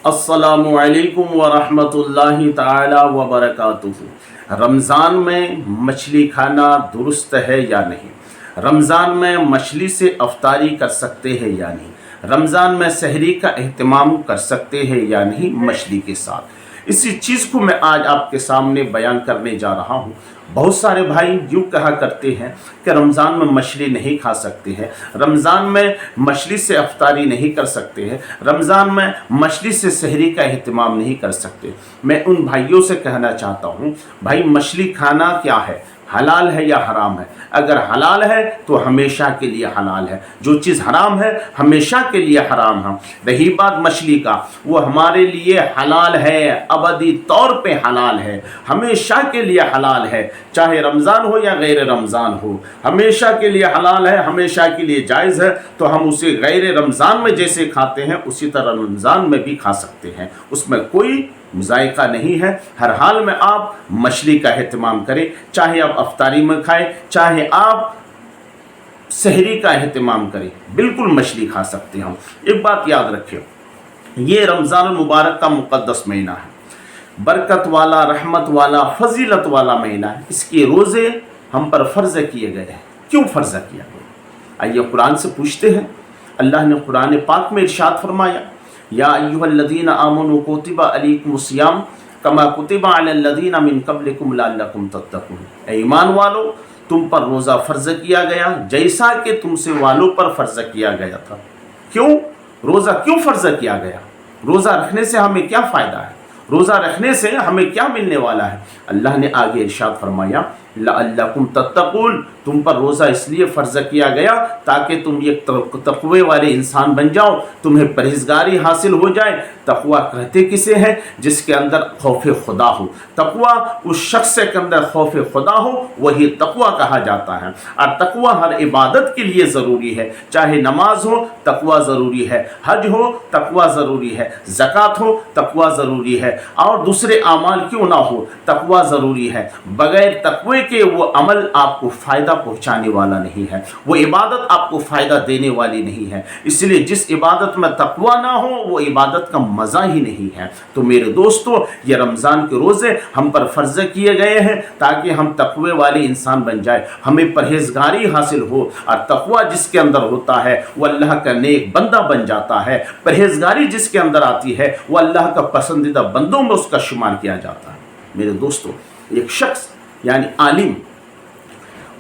अस्सलामु अलैकुम वरहमतुल्लाह ताला वबरकातुहू। रमज़ान में मछली खाना दुरुस्त है या नहीं? रमज़ान में मछली से अफ्तारी कर सकते हैं या नहीं? रमज़ान में सहरी का एहतमाम कर सकते हैं या नहीं मछली के साथ? इसी चीज़ को मैं आज आपके सामने बयान करने जा रहा हूँ। बहुत सारे भाई यूँ कहा करते हैं कि रमज़ान में मछली नहीं खा सकते हैं, रमज़ान में मछली से अफ्तारी नहीं कर सकते हैं, रमज़ान में मछली से सहरी का एहतमाम नहीं कर सकते। मैं उन भाइयों से कहना चाहता हूँ, भाई मछली खाना क्या है, हलाल है या हराम है? अगर हलाल है तो हमेशा के लिए हलाल है, जो चीज़ हराम है हमेशा के लिए हराम है। रही बात मछली का, वो हमारे लिए हलाल है, अबदी तौर पे हलाल है, हमेशा के लिए हलाल है, चाहे रमज़ान हो या गैर रमज़ान हो, हमेशा के लिए हलाल है, हमेशा के लिए जायज़ है। तो हम उसे गैर रमज़ान में जैसे खाते हैं उसी तरह रमज़ान में भी खा सकते हैं, उसमें कोई मुज़ायक़ा नहीं है। हर हाल में आप मछली का एहतमाम करें, चाहे आप अफ्तारी में खाएं, चाहे आप सहरी का एहतमाम करें, बिल्कुल मछली खा सकते हैं। एक बात याद रखिए, ये रमज़ान मुबारक का मुक़द्दस महीना है, बरकत वाला, रहमत वाला, फजीलत वाला महीना है। इसके रोज़े हम पर फ़र्ज़ किए गए हैं। क्यों फ़र्ज़ किया गया? आइए कुरान से पूछते हैं। अल्लाह ने कुरान पाक में इरशाद फरमाया, या अय्युहल्लज़ीना आमनू कुतिबा अलैकुमुस्सियाम कमा कुतिबा अलल्लज़ीना मिन क़ब्लिकुम लअल्लकुम तत्तक़ून। ऐ ईमान वालो, तुम पर रोज़ा फ़र्ज़ किया गया जैसा कि तुमसे वालों पर फ़र्ज़ किया गया था। क्यों रोज़ा क्यों फ़र्ज़ किया गया? रोज़ा रखने से हमें क्या फ़ायदा है? रोज़ा रखने से हमें क्या मिलने वाला है? अल्लाह ने आगे इरशाद फरमाया, लअल्लकुम तत्तक़ून, तुम पर रोज़ा इसलिए फ़र्ज़ किया गया ताकि तुम एक तक़वे वाले इंसान बन जाओ, तुम्हें परहेज़गारी हासिल हो जाए। तक़वा कहते किसे हैं? जिसके अंदर खौफ खुदा हो। तक़वा उस शख्स के अंदर खौफ खुदा हो, वही तक़वा कहा जाता है। और तक़वा हर इबादत के लिए ज़रूरी है, चाहे नमाज हो तक़वा ज़रूरी है, हज हो तक़वा ज़रूरी है, ज़कात हो तक़वा ज़रूरी है, और दूसरे अमाल क्यों ना हो तक़वा ज़रूरी है। बग़ैर तक़वे के वो अमल आपको फ़ायदा पहुँचाने वाला नहीं है, वो इबादत आपको फ़ायदा देने वाली नहीं है। इसलिए जिस इबादत में तक़वा ना हो वो इबादत का मज़ा ही नहीं है। तो मेरे दोस्तों, ये रमज़ान के रोज़े हम पर फ़र्ज़ किए गए हैं ताकि हम तक़वे वाले इंसान बन जाए, हमें परहेज़गारी हासिल हो। और तक़वा जिसके अंदर होता है वो अल्लाह का नेक बंदा बन जाता है। परहेज़गारी जिसके अंदर आती है वो अल्लाह का पसंदीदा बंदों में उसका शुमार किया जाता है। मेरे दोस्तों, एक शख्स यानी आलिम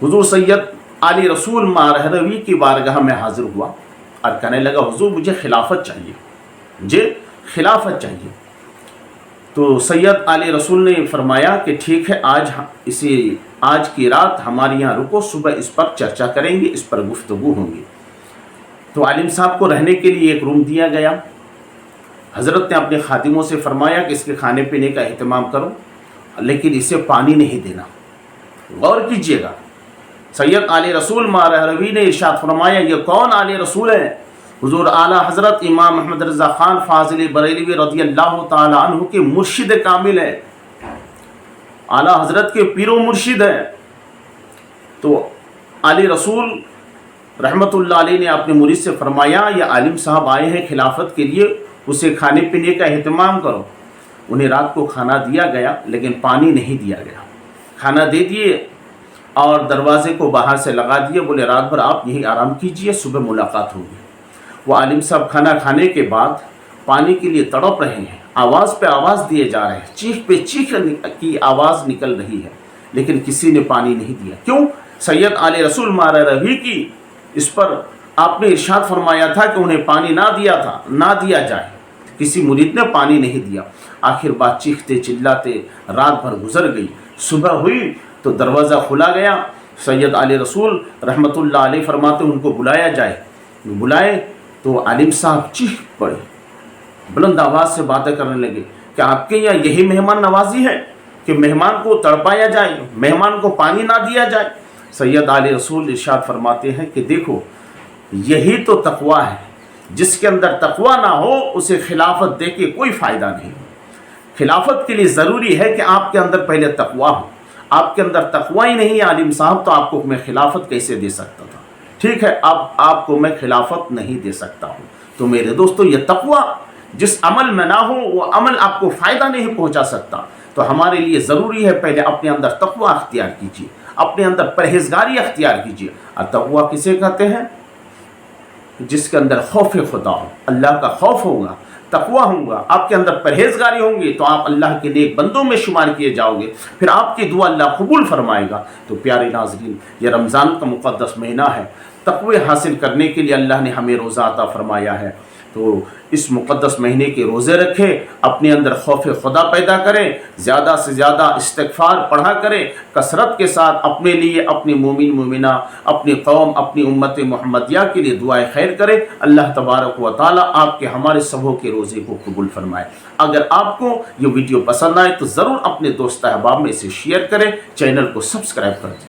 हुज़ूर सैयद आली रसूल मारहरवी की बारगाह में हाज़िर हुआ और कहने लगा, हुज़ूर मुझे खिलाफत चाहिए, मुझे खिलाफत चाहिए। तो सैयद आली रसूल ने फरमाया कि ठीक है, आज की रात हमारे यहाँ रुको, सुबह इस पर चर्चा करेंगे, इस पर गुफ्तगू होंगी। तो आलिम साहब को रहने के लिए एक रूम दिया गया। हज़रत ने अपने खादिमों से फरमाया कि इसके खाने पीने का एहतमाम करो, लेकिन इसे पानी नहीं देना। गौर कीजिएगा, सैयद आले रसूल मारहरवी ने इरशाद फरमाया, ये कौन आले रसूल है? हुजूर आला हज़रत इमाम अहमद रज़ा ख़ान फ़ाज़िल बरेलवी रज़ियल्लाहु ताला अन्हु के मुर्शिद कामिल है, आला हज़रत के पीरो मुर्शिद है। तो आले रसूल रहमतुल्लाह अलैह ने अपने मुरीद से फरमाया, ये आलिम साहब आए हैं खिलाफत के लिए, उसे खाने पीने का एहतमाम करो। उन्हें रात को खाना दिया गया लेकिन पानी नहीं दिया गया। खाना दे दिए और दरवाज़े को बाहर से लगा दिए, बोले रात भर आप यहीं आराम कीजिए, सुबह मुलाकात होगी। वो आलिम साहब खाना खाने के बाद पानी के लिए तड़प रहे हैं, आवाज़ पे आवाज़ दिए जा रहे हैं, चीख पे चीख की आवाज़ निकल रही है, लेकिन किसी ने पानी नहीं दिया। क्यों? सैयद आले रसूल मारहरवी की इस पर आपने इरशाद फरमाया था कि उन्हें पानी ना दिया जाए। किसी मुरीद ने पानी नहीं दिया। आखिर बात चीखते चिल्लाते रात भर गुजर गई। सुबह हुई तो दरवाज़ा खुला गया। सैयद आले रसूल रहमतुल्लाह अलैह फरमाते उनको बुलाया जाए। बुलाए तो आलिम साहब चीख पड़े, बुलंद आवाज़ से बातें करने लगे कि आपके यहाँ यही मेहमान नवाजी है कि मेहमान को तड़पाया जाए, मेहमान को पानी ना दिया जाए? सैयद आले रसूल इरशाद फरमाते हैं कि देखो, यही तो तक़वा है। जिसके अंदर तक़वा ना हो उसे खिलाफत दे के कोई फ़ायदा नहीं। खिलाफत के लिए ज़रूरी है कि आपके अंदर पहले तक़वा हो। आपके अंदर तक़वा ही नहीं आलिम साहब, तो आपको मैं खिलाफत कैसे दे सकता था? ठीक है, अब आपको मैं खिलाफत नहीं दे सकता हूँ। तो मेरे दोस्तों, ये तक़वा जिस अमल में ना हो वो अमल आपको फ़ायदा नहीं पहुंचा सकता। तो हमारे लिए ज़रूरी है पहले अपने अंदर तक़वा अख्तियार कीजिए, अपने अंदर परहेज़गारी अख्तियार कीजिए। और तक़वा किसे कहते हैं? जिसके अंदर खौफ खुदा हो, अल्लाह का खौफ होगा, तक़वा होगा, आपके अंदर परहेज़गारी होंगी, तो आप अल्लाह के नेक बंदों में शुमार किए जाओगे, फिर आपकी दुआ अल्लाह कबूल फरमाएगा। तो प्यारे नाज़रीन, ये रमज़ान का मुक़द्दस महीना है, तक़वे हासिल करने के लिए अल्लाह ने हमें रोज़ा अता फरमाया है। तो इस मुक़द्दस महीने के रोज़े रखें, अपने अंदर खौफ खुदा पैदा करें, ज़्यादा से ज़्यादा इस्तिग़फ़ार पढ़ा करें, कसरत के साथ अपने लिए, अपनी मोमिन मोमिना, अपनी कौम, अपनी उम्मत मुहम्मदिया के लिए दुआएं खैर करें। अल्लाह तबारक व तआला आपके हमारे सबों के रोज़े को कबूल फरमाए। अगर आपको ये वीडियो पसंद आए तो ज़रूर अपने दोस्त अहबाब में इसे शेयर करें, चैनल को सब्सक्राइब करें।